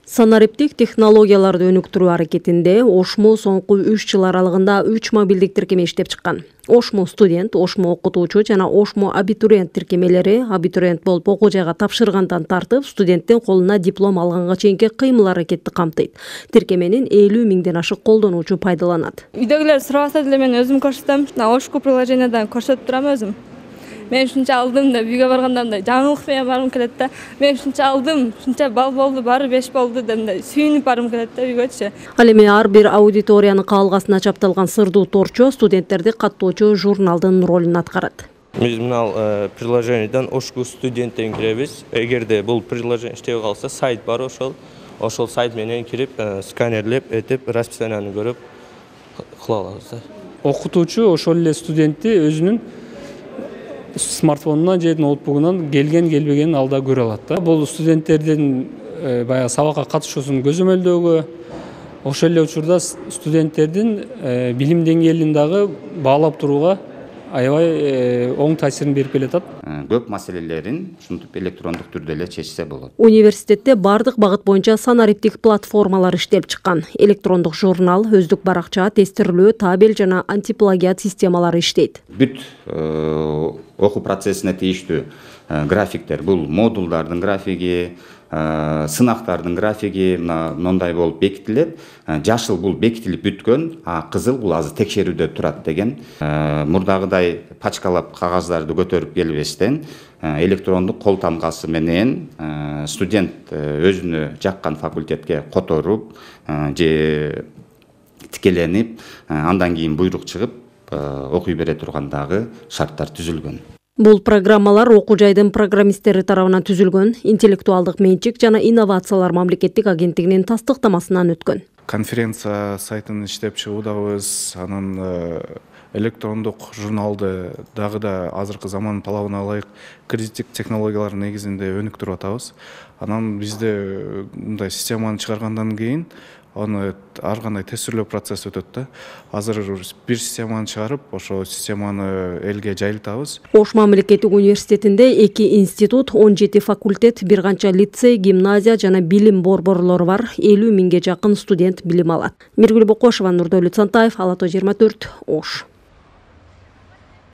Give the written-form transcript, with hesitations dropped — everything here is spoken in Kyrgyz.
Санариптик технологияларды өнүктүрүү аракетинде ОШМУ соңку 3 жыл аралыгында 3 мобилдик тиркеме иштеп чыккан. ОШМУ студент, ОШМУ окутуучу жана ОШМУ абитуриент тиркемелери абитуриент болуп окуу жайга тапшыргандан тартып студенттин колуна диплом алганга чейинки кыймыл аракетти камтыйт. Тиркеменин 50 миңден ашык колдонуучу пайдаланат. Үйдөгүлөр сурабаса деле мен өзүм көрсөтөм. ОШКУ приложениядан көрсөтүп турам өзүм. Мен ушунча алдым да үйгө барганда мындай жаңылык менен баргым келет да. Мен ушунча алдым, ушунча балл болду, баары 5 болду деп мындай сүйүнүп баргым келет да үйгөчү. Ал эми ар бир аудиториянын каалгасына чапталган сырдуу торчо студенттерди каттоочу журналдын ролун аткарат. Биз мына приложенияден ОШКУ студенттен киребиз. Эгерде бул приложение иштебей калса, сайт бар ошол сайт менен кирип, сканерлеп, этип, расписанияны көрүп кыла алабыз да. Окутуучу ошол эле студентти өзүнүн смартфонунан же ноутбугунан келген-келбегенин алда көрө алат да. Бул студенттердин баягы сабакка катышуусун көзөмөлдөөгө, ошол эле учурда студенттердин билим деңгээлин дагы баалап турууга аябай оң таасирин берип келатат. Көп маселелерин ушинтип электрондук түрдө эле чечсе болот. Университетте бардык багыт боюнча санариптик платформалар иштеп чыккан. Электрондук журнал, өздүк баракча, тестирлөө, табел жана антиплагиат системалары иштейт. Бүт окуу процессине тийиштүү графиктер, бул модулдардын графиги, сынактардын графиги мындай болуп бекитилет. Жашыл бул бекитилип бүткөн, а кызыл бул азыр текшерүүдө турат деген. Мурдагыдай пачкалап кагаздарды көтөрүп келбестен электрондук кол тамгасы менен студент өзүнө жаккан факультетке которуп же тикеленип, андан кийин буйрук чыгып окуй бере тургандагы шарттар түзүлгөн. Бул программалар окуу жайдын программисттери тарабынан түзүлгөн, интеллектуалдык менчик жана инновациялар мамлекеттик агенттигинин тастыктамасынан өткөн. Конференция сайтын иштеп чыгуудабыз, анан электрондук журналды дагы да азыркы заман талабына ылайык кредиттик технологиялар негизинде өнүктүрүп атабыз. Анан бизде мындай системаны чыгаргандан кийин аны ар кандай тестирлөө процесси өтөт да. Азыр бир системаны чыгарып, ошол системаны элге жайылтабыз. Ош мамлекеттик университетинде 2 институт, 17 факультет, бир канча лицей, гимназия жана билим борборлору бар. 50 миңге жакын студент билим алат. Миргүл Бокошева, Нурдөлүт Сантаев, Ала Тоо 24, Ош.